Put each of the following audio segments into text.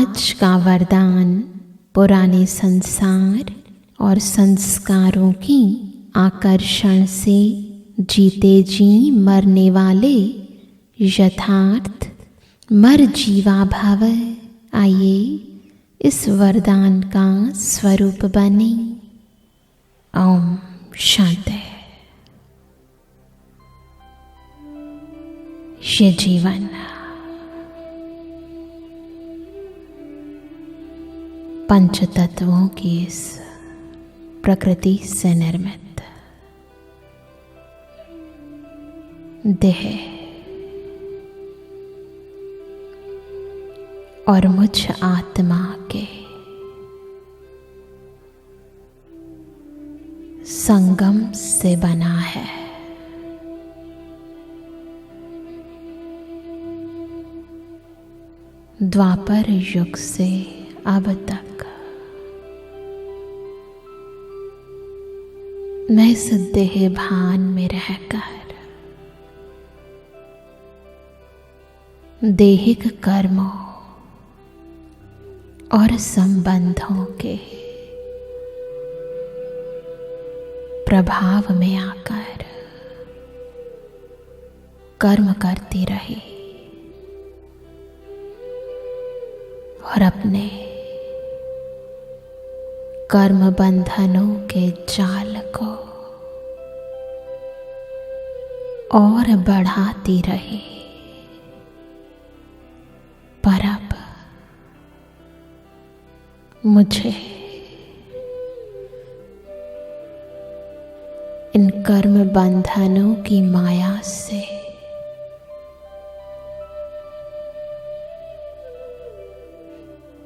आज का वरदान पुराने संसार और संस्कारों की आकर्षण से जीते जी मरने वाले यथार्थ मर जीवा भव। आइए इस वरदान का स्वरूप बने। ओम शांति। ये जीवन पंच तत्वों की इस प्रकृति से निर्मित देह और मुझ आत्मा के संगम से बना है। द्वापर युग से अब तक मैं इस देह भान में रहकर देहिक कर्मों और संबंधों के प्रभाव में आकर कर्म करती रही और अपने कर्म बंधनों के जाल को और बढ़ाती रही। पर अब मुझे इन कर्म बंधनों की माया से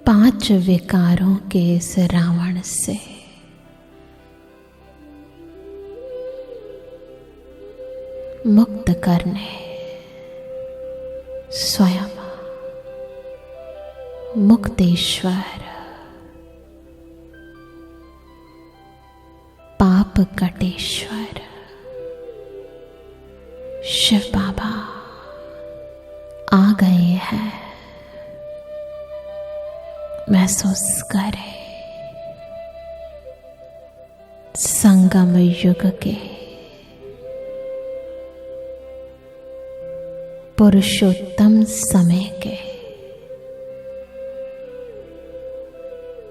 पांच विकारों के इस रावण से मुक्त करने स्वयं मुक्तेश्वर पाप कटेश्वर शिव बाबा आ गए हैं। महसूस करें संगम युग के पुरुषोत्तम समय के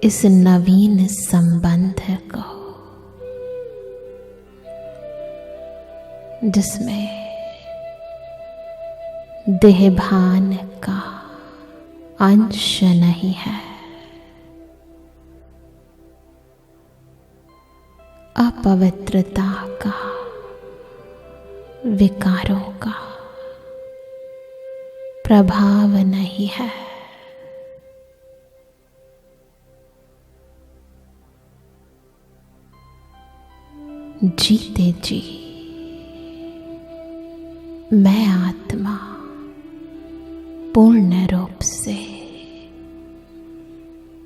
इस नवीन संबंध को, जिसमें देहभान का अंश नहीं है, अपवित्रता का, विकारों का प्रभाव नहीं है। जीते जी मैं आत्मा पूर्ण रूप से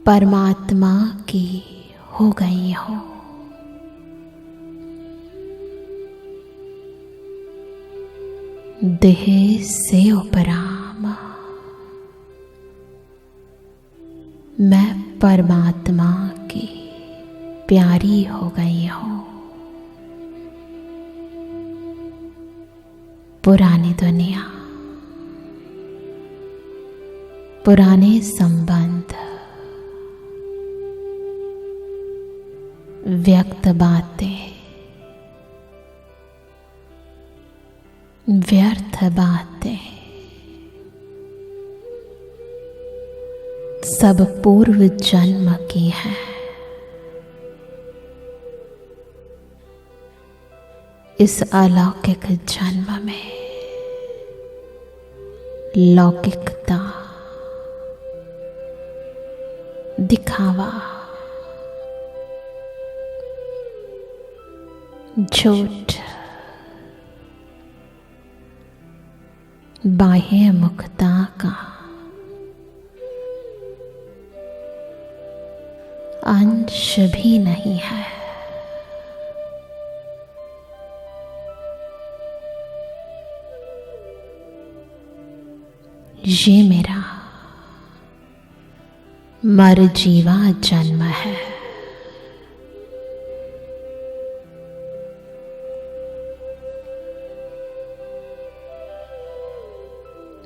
परमात्मा की हो गई हूँ। देह से उपराम मैं परमात्मा की प्यारी हो गई हूँ। पुरानी दुनिया, पुराने संबंध, व्यक्त बातें, व्यर्थ बातें सब पूर्व जन्म की है। इस अलौकिक जन्म में लौकिकता, दिखावा, झूठ, बाह्य मुखता का अंश भी नहीं है। ये मेरा मर जीवा जन्म है।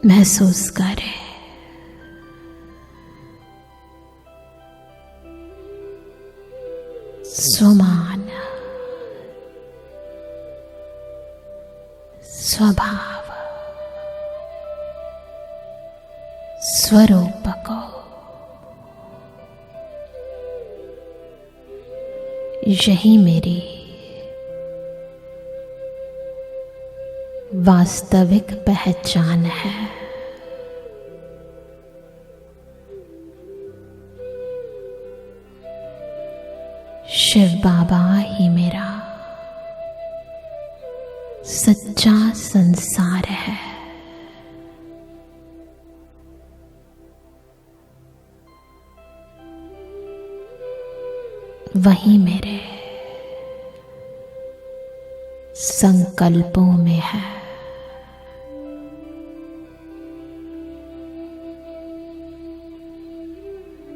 महसूस करें स्वमान, स्वभाव, स्वरूप को। यही मेरी वास्तविक पहचान है। शिव बाबा ही मेरा सच्चा संसार है। वही मेरे संकल्पों में है।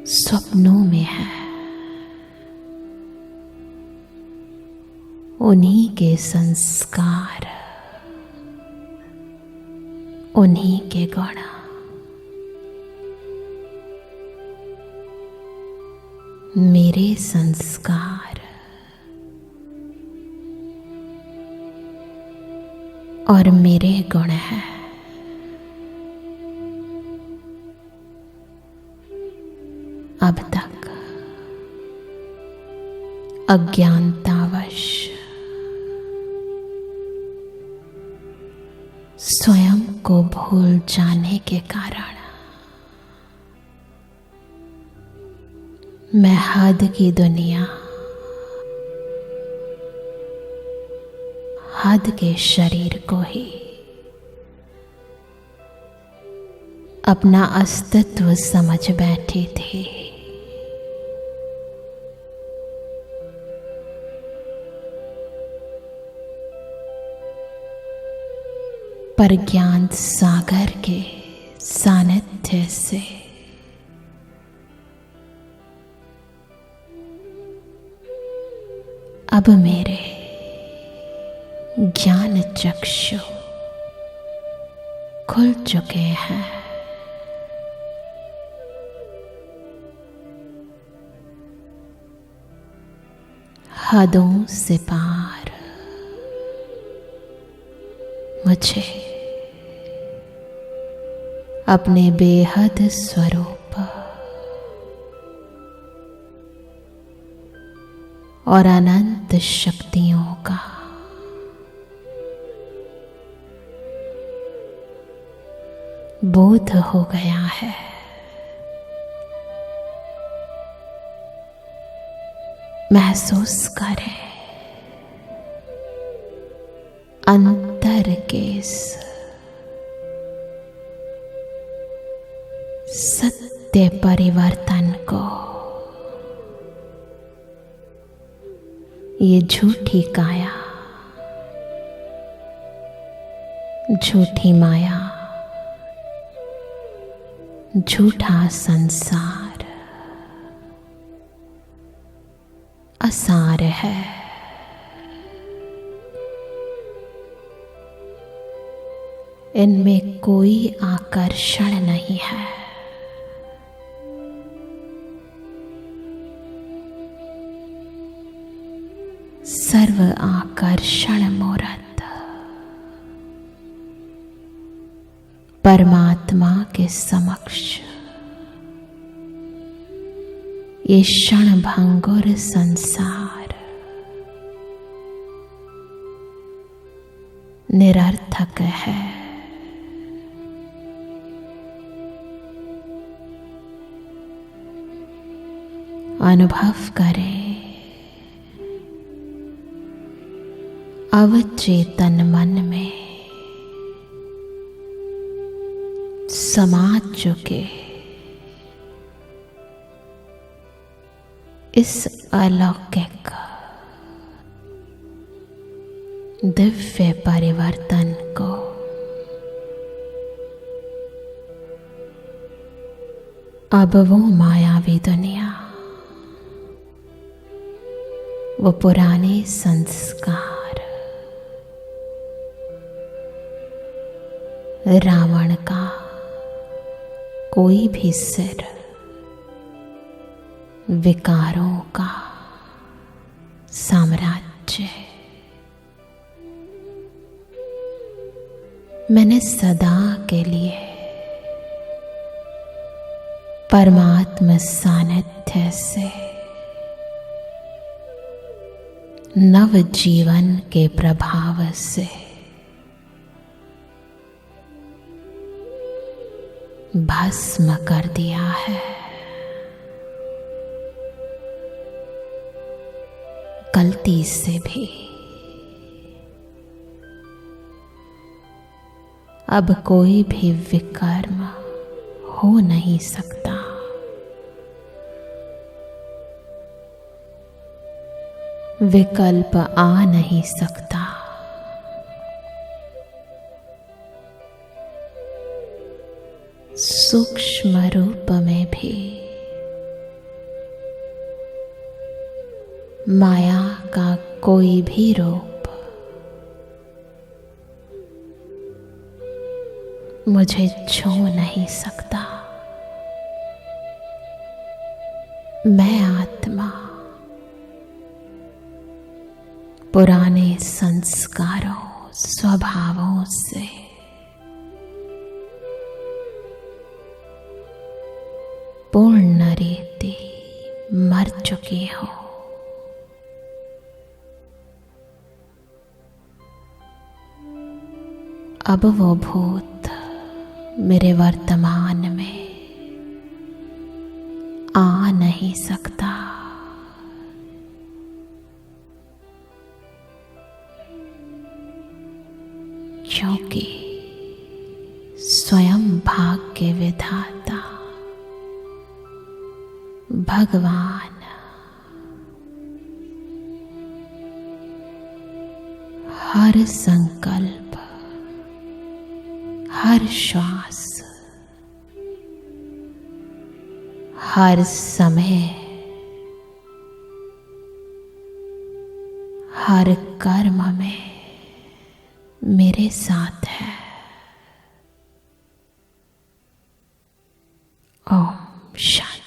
स्वप्नों में है। उन्हीं के संस्कार, उन्हीं के गुण। मेरे संस्कार और मेरे गुण हैं। अब तक अज्ञानतावश स्वयं को भूल जाने के कारण मैं हद की दुनिया, हद के शरीर को ही अपना अस्तित्व समझ बैठी थी। पर ज्ञान सागर के सानिध्य से अब मेरे ज्ञान चक्षु खुल चुके हैं। हदों से पार मुझे अपने बेहद स्वरूप और अनंत शक्तियों का बोध हो गया है। महसूस करें अंतर के इस सत्य परिवर्तन को। ये झूठी काया, झूठी माया, झूठा संसार असार है। इनमें कोई आकर्षण नहीं है। सर्व आकर्षण मूर्त परमात्मा के समक्ष ये क्षण भंगुर संसार निरर्थक है। अनुभव करें अवचेतन मन में समा चुके इस अलौकिक दिव्य परिवर्तन को। अब वो मायावी दुनिया, वो पुराने संस्कार, रावण का कोई भी सिर, विकारों का साम्राज्य, मैंने सदा के लिए परमात्म सानिध्य से नव जीवन के प्रभाव से भस्म कर दिया है। गलती से भी अब कोई भी विकर्म हो नहीं सकता। विकल्प आ नहीं सकता। सूक्ष्म रूप में भी माया का कोई भी रूप मुझे छू नहीं सकता। मैं आत्मा पुराने संस्कारों, स्वभावों से पूर्ण रीति मर चुकी हूं। अब वो भूत मेरे वर्तमान में आ नहीं सकता। क्योंकि स्वयं भाग्य विधाता भगवान हर संकल्प, हर श्वास, हर समय, हर कर्म में मेरे साथ है। ओम शांति।